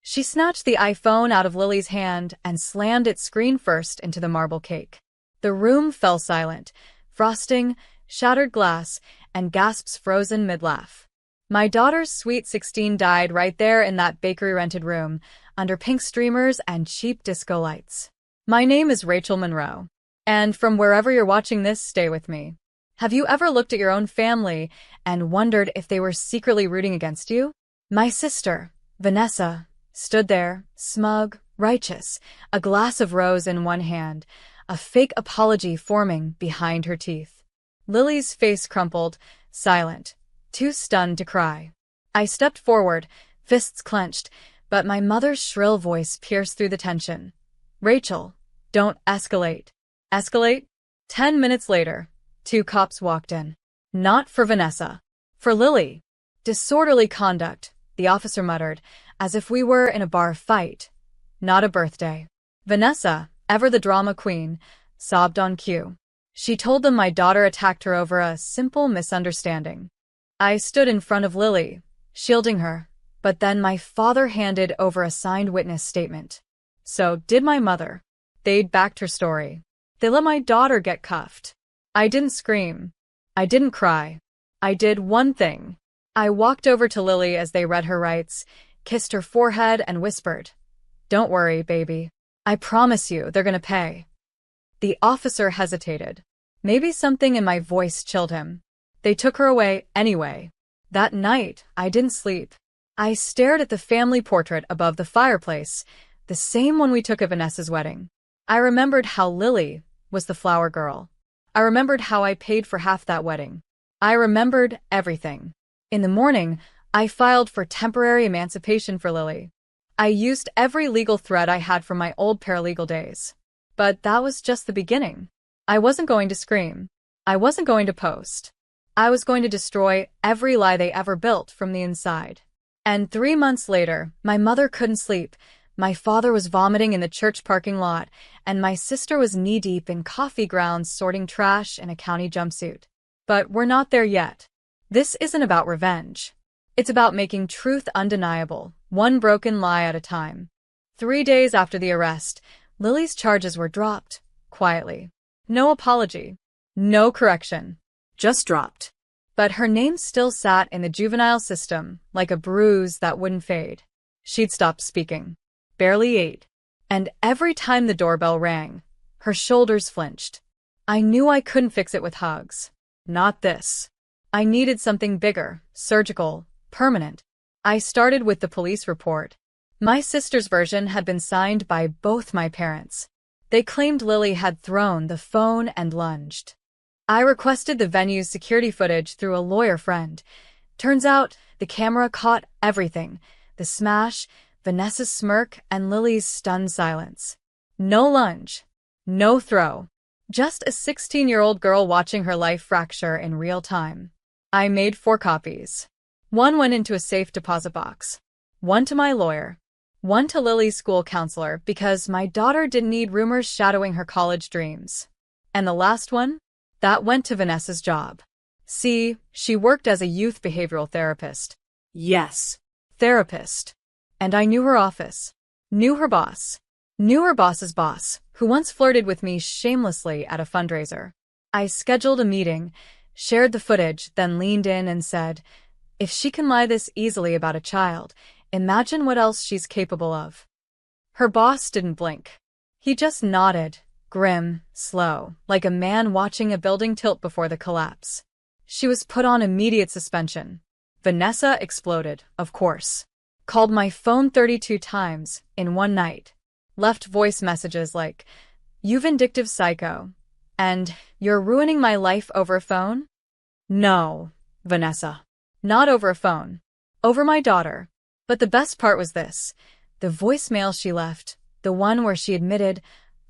She snatched the iPhone out of Lily's hand and slammed its screen first into the marble cake. The room fell silent, frosting, shattered glass, and gasps frozen mid-laugh. My daughter's sweet 16 died right there in that bakery-rented room, under pink streamers and cheap disco lights. My name is Rachel Monroe. And from wherever you're watching this, stay with me. Have you ever looked at your own family and wondered if they were secretly rooting against you? My sister, Vanessa, stood there, smug, righteous, a glass of rose in one hand, a fake apology forming behind her teeth. Lily's face crumpled, silent, too stunned to cry. I stepped forward, fists clenched, but my mother's shrill voice pierced through the tension. Rachel, don't escalate. Escalate? 10 minutes later, 2 cops walked in. Not for Vanessa. For Lily. Disorderly conduct, the officer muttered, as if we were in a bar fight. Not a birthday. Vanessa, ever the drama queen, sobbed on cue. She told them my daughter attacked her over a simple misunderstanding. I stood in front of Lily, shielding her, but then my father handed over a signed witness statement. So did my mother. They'd backed her story. They let my daughter get cuffed. I didn't scream. I didn't cry. I did one thing. I walked over to Lily as they read her rights, kissed her forehead, and whispered, "Don't worry, baby. I promise you they're gonna pay." The officer hesitated. Maybe something in my voice chilled him. They took her away anyway. That night, I didn't sleep. I stared at the family portrait above the fireplace, the same one we took at Vanessa's wedding. I remembered how Lily was the flower girl. I remembered how I paid for half that wedding. I remembered everything. In the morning, I filed for temporary emancipation for Lily. I used every legal thread I had from my old paralegal days. But that was just the beginning. I wasn't going to scream. I wasn't going to post. I was going to destroy every lie they ever built from the inside. And 3 months later, my mother couldn't sleep. My father was vomiting in the church parking lot, and my sister was knee-deep in coffee grounds sorting trash in a county jumpsuit. But we're not there yet. This isn't about revenge. It's about making truth undeniable, one broken lie at a time. 3 days after the arrest, Lily's charges were dropped, quietly. No apology. No correction. Just dropped. But her name still sat in the juvenile system, like a bruise that wouldn't fade. She'd stopped speaking. Barely ate. And every time the doorbell rang, her shoulders flinched. I knew I couldn't fix it with hugs. Not this. I needed something bigger, surgical, permanent. I started with the police report. My sister's version had been signed by both my parents. They claimed Lily had thrown the phone and lunged. I requested the venue's security footage through a lawyer friend. Turns out, the camera caught everything. The smash, Vanessa's smirk, and Lily's stunned silence. No lunge. No throw. Just a 16-year-old girl watching her life fracture in real time. I made 4 copies. 1 went into a safe deposit box. 1 to my lawyer. 1 to Lily's school counselor because my daughter didn't need rumors shadowing her college dreams. And the last one? That went to Vanessa's job. See, she worked as a youth behavioral therapist. Yes, therapist. And I knew her office. Knew her boss. Knew her boss's boss, who once flirted with me shamelessly at a fundraiser. I scheduled a meeting, shared the footage, then leaned in and said, if she can lie this easily about a child, imagine what else she's capable of. Her boss didn't blink. He just nodded, grim, slow, like a man watching a building tilt before the collapse. She was put on immediate suspension. Vanessa exploded, of course. Called my phone 32 times in one night. Left voice messages like, "You vindictive psycho," and "You're ruining my life over a phone?" No, Vanessa. Not over a phone. Over my daughter. But the best part was this. The voicemail she left, the one where she admitted,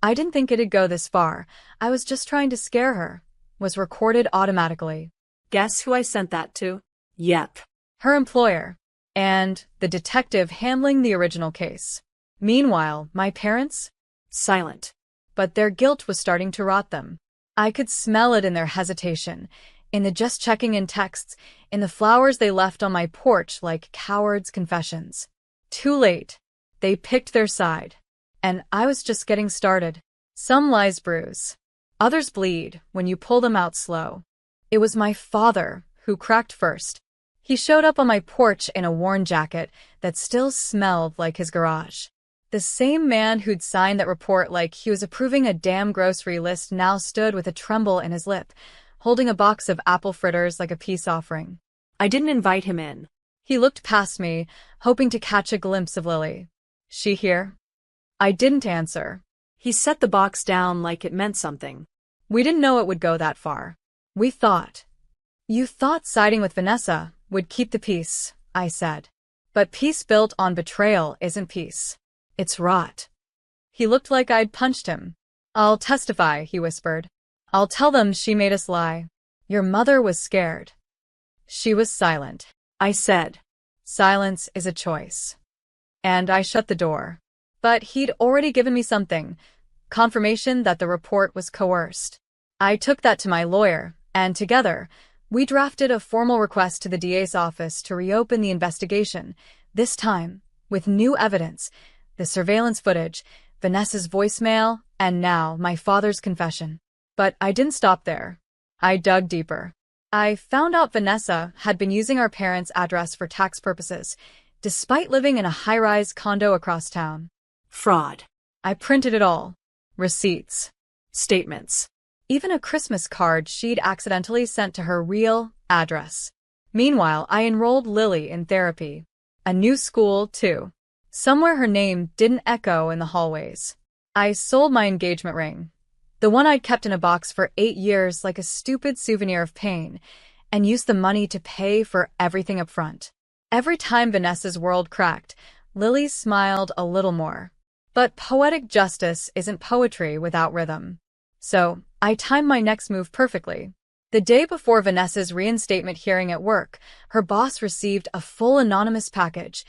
"I didn't think it'd go this far. I was just trying to scare her," was recorded automatically. Guess who I sent that to? Yep. Her employer. And the detective handling the original case. Meanwhile, my parents? Silent. But their guilt was starting to rot them. I could smell it in their hesitation, in the just checking in texts, in the flowers they left on my porch like cowards' confessions. Too late. They picked their side. And I was just getting started. Some lies bruise. Others bleed when you pull them out slow. It was my father who cracked first. He showed up on my porch in a worn jacket that still smelled like his garage. The same man who'd signed that report like he was approving a damn grocery list now stood with a tremble in his lip, holding a box of apple fritters like a peace offering. I didn't invite him in. He looked past me, hoping to catch a glimpse of Lily. She here? I didn't answer. He set the box down like it meant something. We didn't know it would go that far. We thought. You thought siding with Vanessa would keep the peace, I said. But peace built on betrayal isn't peace. It's rot. He looked like I'd punched him. I'll testify, he whispered. I'll tell them she made us lie. Your mother was scared. She was silent. I said. Silence is a choice. And I shut the door. But he'd already given me something. Confirmation that the report was coerced. I took that to my lawyer, and together, we drafted a formal request to the DA's office to reopen the investigation, this time with new evidence, the surveillance footage, Vanessa's voicemail, and now my father's confession. But I didn't stop there. I dug deeper. I found out Vanessa had been using our parents' address for tax purposes, despite living in a high-rise condo across town. Fraud. I printed it all. Receipts. Statements. Even a Christmas card she'd accidentally sent to her real address. Meanwhile, I enrolled Lily in therapy. A new school, too. Somewhere her name didn't echo in the hallways. I sold my engagement ring, the one I'd kept in a box for 8 years like a stupid souvenir of pain, and used the money to pay for everything up front. Every time Vanessa's world cracked, Lily smiled a little more. But poetic justice isn't poetry without rhythm. So, I timed my next move perfectly. The day before Vanessa's reinstatement hearing at work, her boss received a full anonymous package,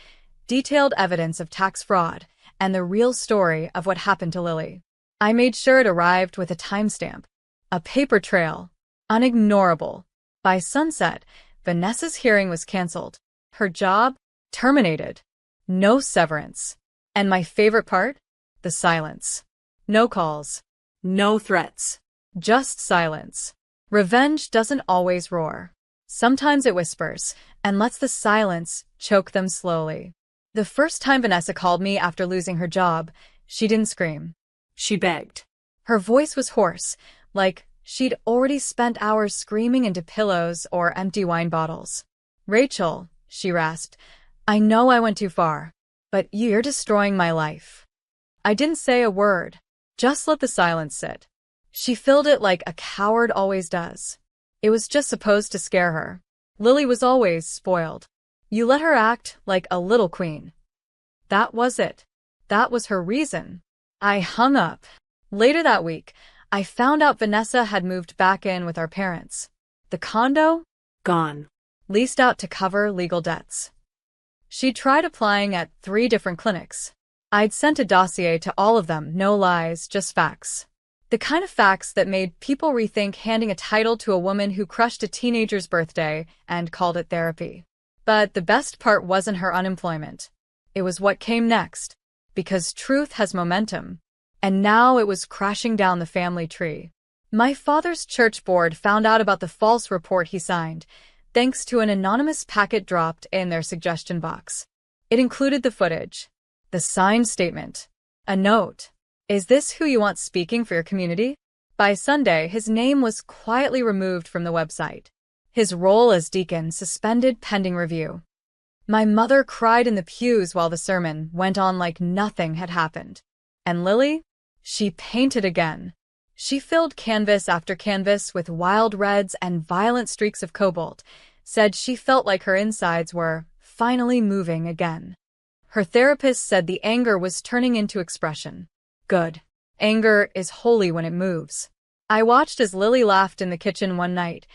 detailed evidence of tax fraud, and the real story of what happened to Lily. I made sure it arrived with a timestamp, a paper trail, unignorable. By sunset, Vanessa's hearing was canceled. Her job? Terminated. No severance. And my favorite part? The silence. No calls. No threats. Just silence. Revenge doesn't always roar. Sometimes it whispers, and lets the silence choke them slowly. The first time Vanessa called me after losing her job, she didn't scream. She begged. Her voice was hoarse, like she'd already spent hours screaming into pillows or empty wine bottles. Rachel, she rasped, I know I went too far, but you're destroying my life. I didn't say a word, just let the silence sit. She filled it like a coward always does. It was just supposed to scare her. Lily was always spoiled. You let her act like a little queen. That was it. That was her reason. I hung up. Later that week, I found out Vanessa had moved back in with our parents. The condo? Gone. Leased out to cover legal debts. She tried applying at 3 different clinics. I'd sent a dossier to all of them, no lies, just facts. The kind of facts that made people rethink handing a title to a woman who crushed a teenager's birthday and called it therapy. But the best part wasn't her unemployment. It was what came next. Because truth has momentum. And now it was crashing down the family tree. My father's church board found out about the false report he signed, thanks to an anonymous packet dropped in their suggestion box. It included the footage, the signed statement, a note. Is this who you want speaking for your community? By Sunday, his name was quietly removed from the website. His role as deacon suspended pending review. My mother cried in the pews while the sermon went on like nothing had happened. And Lily? She painted again. She filled canvas after canvas with wild reds and violent streaks of cobalt, said she felt like her insides were finally moving again. Her therapist said the anger was turning into expression. Good. Anger is holy when it moves. I watched as Lily laughed in the kitchen one night,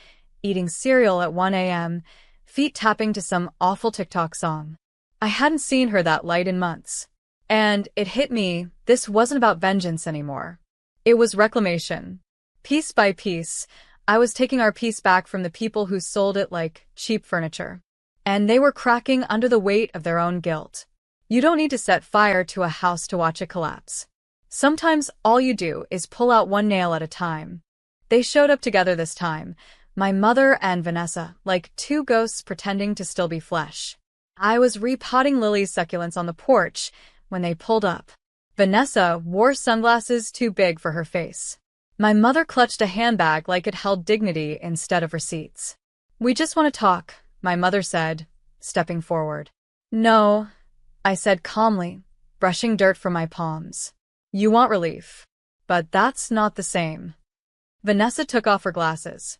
eating cereal at 1 a.m., feet tapping to some awful TikTok song. I hadn't seen her that light in months. And it hit me, this wasn't about vengeance anymore. It was reclamation. Piece by piece, I was taking our peace back from the people who sold it like cheap furniture. And they were cracking under the weight of their own guilt. You don't need to set fire to a house to watch it collapse. Sometimes all you do is pull out one nail at a time. They showed up together this time, my mother and Vanessa, like two ghosts pretending to still be flesh. I was repotting Lily's succulents on the porch when they pulled up. Vanessa wore sunglasses too big for her face. My mother clutched a handbag like it held dignity instead of receipts. "We just want to talk," my mother said, stepping forward. "No," I said calmly, brushing dirt from my palms. "You want relief. But that's not the same." Vanessa took off her glasses.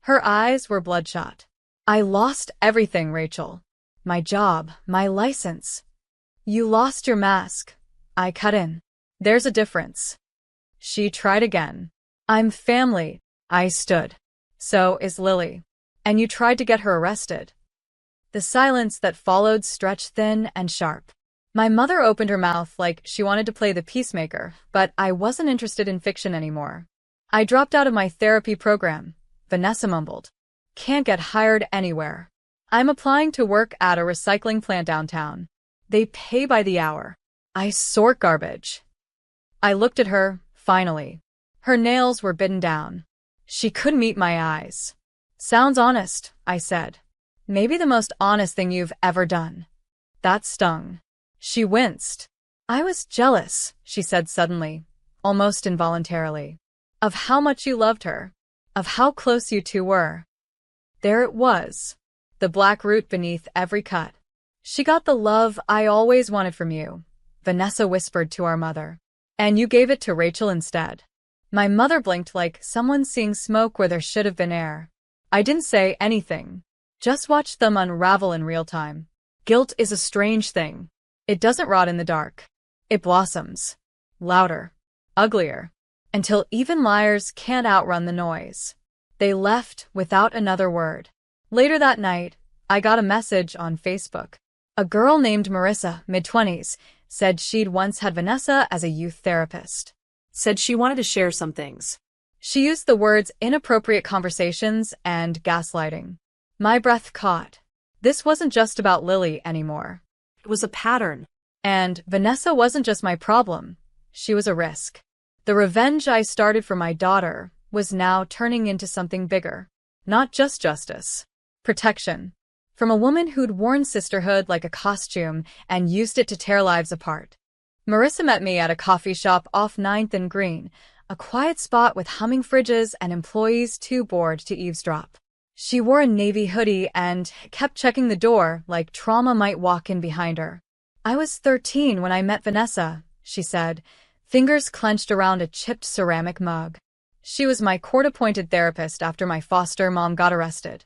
Her eyes were bloodshot. "I lost everything, Rachel. My job, my license." "You lost your mask," I cut in. "There's a difference." She tried again. "I'm family," I stood. "So is Lily. And you tried to get her arrested." The silence that followed stretched thin and sharp. My mother opened her mouth like she wanted to play the peacemaker, but I wasn't interested in fiction anymore. "I dropped out of my therapy program," Vanessa mumbled. "Can't get hired anywhere. I'm applying to work at a recycling plant downtown. They pay by the hour. I sort garbage." I looked at her, finally. Her nails were bitten down. She couldn't meet my eyes. "Sounds honest," I said. "Maybe the most honest thing you've ever done." That stung. She winced. "I was jealous," she said suddenly, almost involuntarily, "of how much you loved her, of how close you two were." There it was, the black root beneath every cut. "She got the love I always wanted from you," Vanessa whispered to our mother. "And you gave it to Rachel instead." My mother blinked like someone seeing smoke where there should have been air. I didn't say anything. Just watched them unravel in real time. Guilt is a strange thing. It doesn't rot in the dark. It blossoms. Louder. Uglier. Until even liars can't outrun the noise. They left without another word. Later that night, I got a message on Facebook. A girl named Marissa, mid-20s, said she'd once had Vanessa as a youth therapist. Said she wanted to share some things. She used the words inappropriate conversations and gaslighting. My breath caught. This wasn't just about Lily anymore. It was a pattern. And Vanessa wasn't just my problem. She was a risk. The revenge I started for my daughter was now turning into something bigger. Not just justice. Protection. From a woman who'd worn sisterhood like a costume and used it to tear lives apart. Marissa met me at a coffee shop off 9th and Green, a quiet spot with humming fridges and employees too bored to eavesdrop. She wore a navy hoodie and kept checking the door like trauma might walk in behind her. "I was 13 when I met Vanessa," she said, fingers clenched around a chipped ceramic mug. "She was my court-appointed therapist after my foster mom got arrested."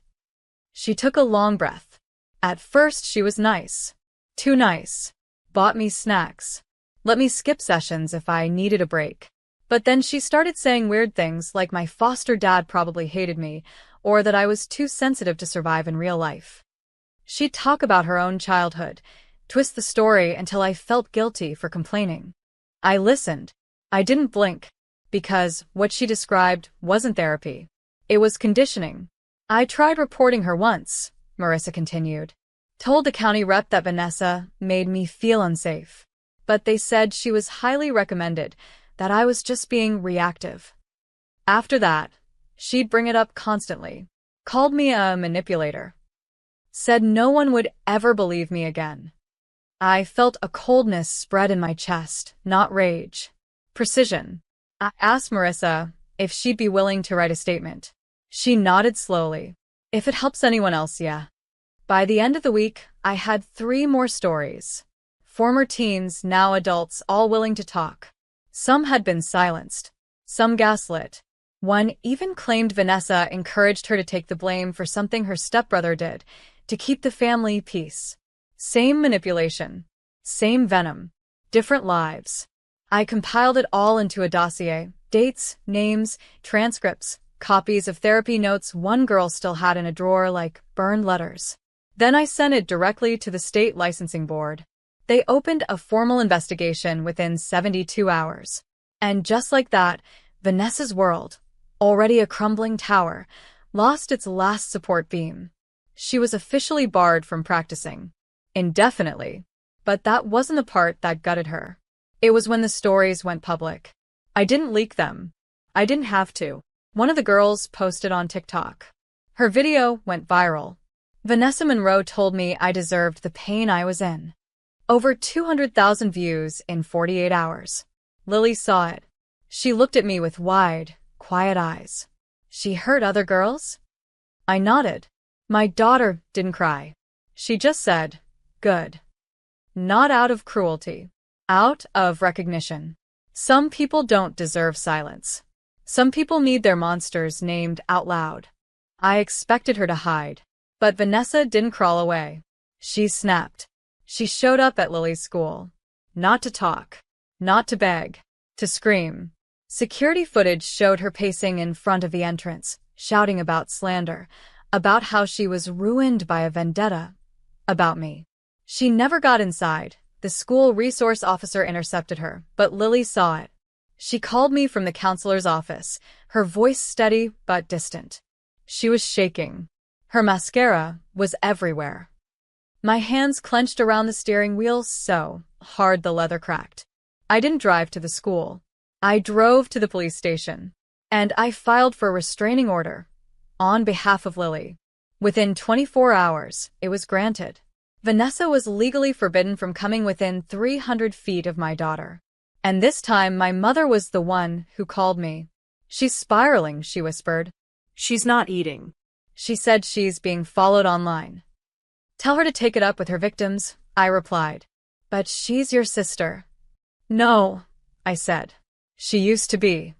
She took a long breath. At first she was nice. Too nice. Bought me snacks. Let me skip sessions if I needed a break. But then she started saying weird things like my foster dad probably hated me, or that I was too sensitive to survive in real life. She'd talk about her own childhood, twist the story until I felt guilty for complaining. I listened. I didn't blink, because what she described wasn't therapy. It was conditioning. "I tried reporting her once," Marissa continued. "Told the county rep that Vanessa made me feel unsafe. But they said she was highly recommended, that I was just being reactive." After that, she'd bring it up constantly. Called me a manipulator. Said no one would ever believe me again. I felt a coldness spread in my chest, not rage. Precision. I asked Marissa if she'd be willing to write a statement. She nodded slowly. "If it helps anyone else, yeah." By the end of the week, I had 3 more stories. Former teens, now adults, all willing to talk. Some had been silenced. Some gaslit. One even claimed Vanessa encouraged her to take the blame for something her stepbrother did, to keep the family peace. Same manipulation. Same venom. Different lives. I compiled it all into a dossier. Dates, names, transcripts, copies of therapy notes one girl still had in a drawer like burned letters. Then I sent it directly to the state licensing board. They opened a formal investigation within 72 hours. And just like that, Vanessa's world, already a crumbling tower, lost its last support beam. She was officially barred from practicing. Indefinitely. But that wasn't the part that gutted her. It was when the stories went public. I didn't leak them. I didn't have to. One of the girls posted on TikTok. Her video went viral. Vanessa Monroe told me I deserved the pain I was in. Over 200,000 views in 48 hours. Lily saw it. She looked at me with wide, quiet eyes. She hurt other girls? I nodded. My daughter didn't cry. She just said, good. Not out of cruelty. Out of recognition. Some people don't deserve silence. Some people need their monsters named out loud. I expected her to hide. But Vanessa didn't crawl away. She snapped. She showed up at Lily's school. Not to talk. Not to beg. To scream. Security footage showed her pacing in front of the entrance, shouting about slander, about how she was ruined by a vendetta, about me. She never got inside. The school resource officer intercepted her, but Lily saw it. She called me from the counselor's office, her voice steady but distant. She was shaking. Her mascara was everywhere. My hands clenched around the steering wheel so hard the leather cracked. I didn't drive to the school. I drove to the police station. And I filed for a restraining order on behalf of Lily. Within 24 hours, it was granted. Vanessa was legally forbidden from coming within 300 feet of my daughter. And this time, my mother was the one who called me. She's spiraling, she whispered. She's not eating. She said she's being followed online. Tell her to take it up with her victims, I replied. But she's your sister. No, I said. She used to be.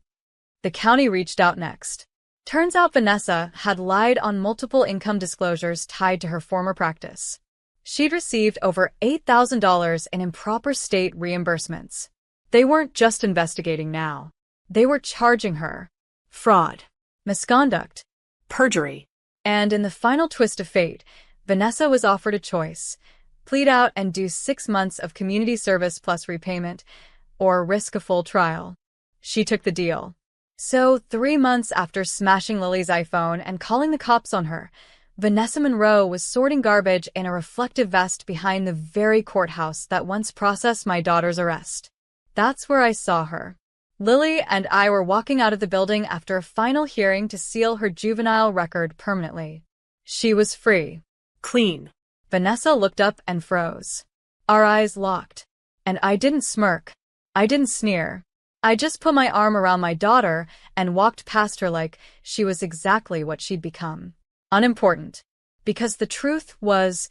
The county reached out next. Turns out Vanessa had lied on multiple income disclosures tied to her former practice. She'd received over $8,000 in improper state reimbursements. They weren't just investigating now. They were charging her. Fraud. Misconduct. Perjury. And in the final twist of fate, Vanessa was offered a choice: plead out and do 6 months of community service plus repayment, or risk a full trial. She took the deal. So, 3 months after smashing Lily's iPhone and calling the cops on her, Vanessa Monroe was sorting garbage in a reflective vest behind the very courthouse that once processed my daughter's arrest. That's where I saw her. Lily and I were walking out of the building after a final hearing to seal her juvenile record permanently. She was free. Clean. Vanessa looked up and froze. Our eyes locked. And I didn't smirk. I didn't sneer. I just put my arm around my daughter and walked past her like she was exactly what she'd become. Unimportant. Because the truth was,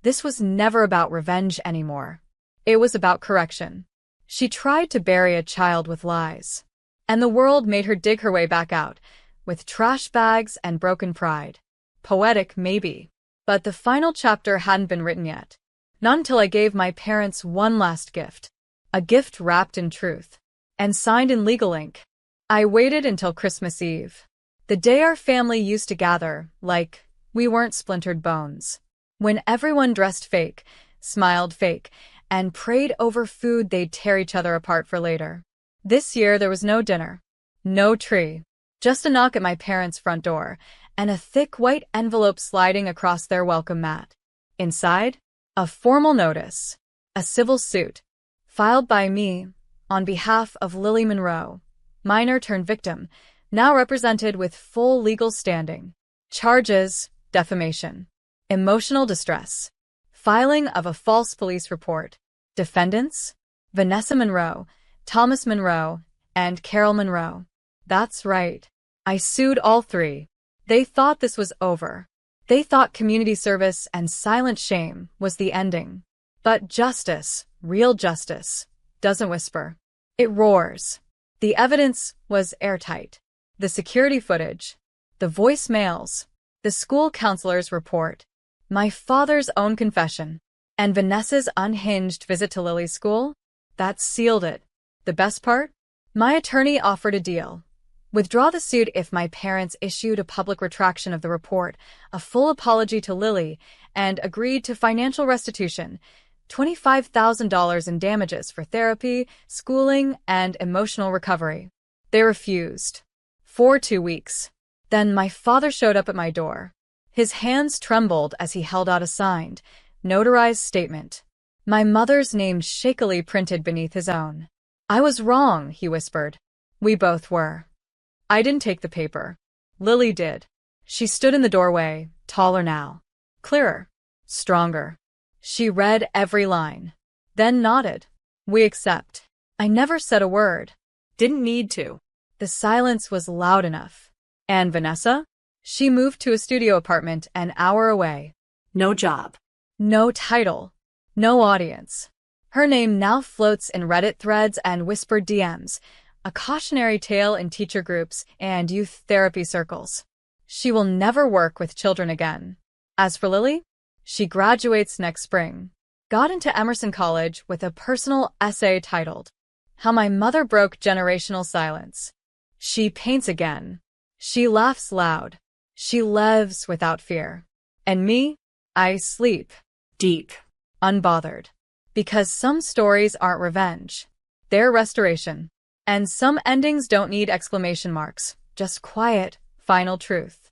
this was never about revenge anymore. It was about correction. She tried to bury a child with lies. And the world made her dig her way back out, with trash bags and broken pride. Poetic, maybe. But the final chapter hadn't been written yet. Not until I gave my parents one last gift. A gift wrapped in truth. And signed in legal ink. I waited until Christmas Eve. The day our family used to gather, like we weren't splintered bones. When everyone dressed fake, smiled fake, and prayed over food they'd tear each other apart for later. This year there was no dinner. No tree. Just a knock at my parents' front door, and a thick white envelope sliding across their welcome mat. Inside, a formal notice. A civil suit. Filed by me, on behalf of Lily Monroe, minor turned victim, now represented with full legal standing. Charges: defamation, emotional distress, filing of a false police report. Defendants: Vanessa Monroe, Thomas Monroe, and Carol Monroe. That's right. I sued all three. They thought this was over. They thought community service and silent shame was the ending. But justice, real justice, doesn't whisper. It roars. The evidence was airtight. The security footage, the voicemails, the school counselor's report, my father's own confession, and Vanessa's unhinged visit to Lily's school, that sealed it. The best part? My attorney offered a deal. Withdraw the suit if my parents issued a public retraction of the report, a full apology to Lily, and agreed to financial restitution, $25,000 in damages for therapy, schooling, and emotional recovery. They refused. For 2 weeks. Then my father showed up at my door. His hands trembled as he held out a signed, notarized statement. My mother's name shakily printed beneath his own. I was wrong, he whispered. We both were. I didn't take the paper. Lily did. She stood in the doorway, taller now. Clearer. Stronger. She read every line. Then nodded. We accept. I never said a word. Didn't need to. The silence was loud enough. And Vanessa? She moved to a studio apartment an hour away. No job. No title. No audience. Her name now floats in Reddit threads and whispered DMs, a cautionary tale in teacher groups and youth therapy circles. She will never work with children again. As for Lily, she graduates next spring. Got into Emerson College with a personal essay titled, How My Mother Broke Generational Silence. She paints again. She laughs loud. She lives without fear. And me? I sleep. Deep. Unbothered. Because some stories aren't revenge. They're restoration. And some endings don't need exclamation marks, just quiet, final truth.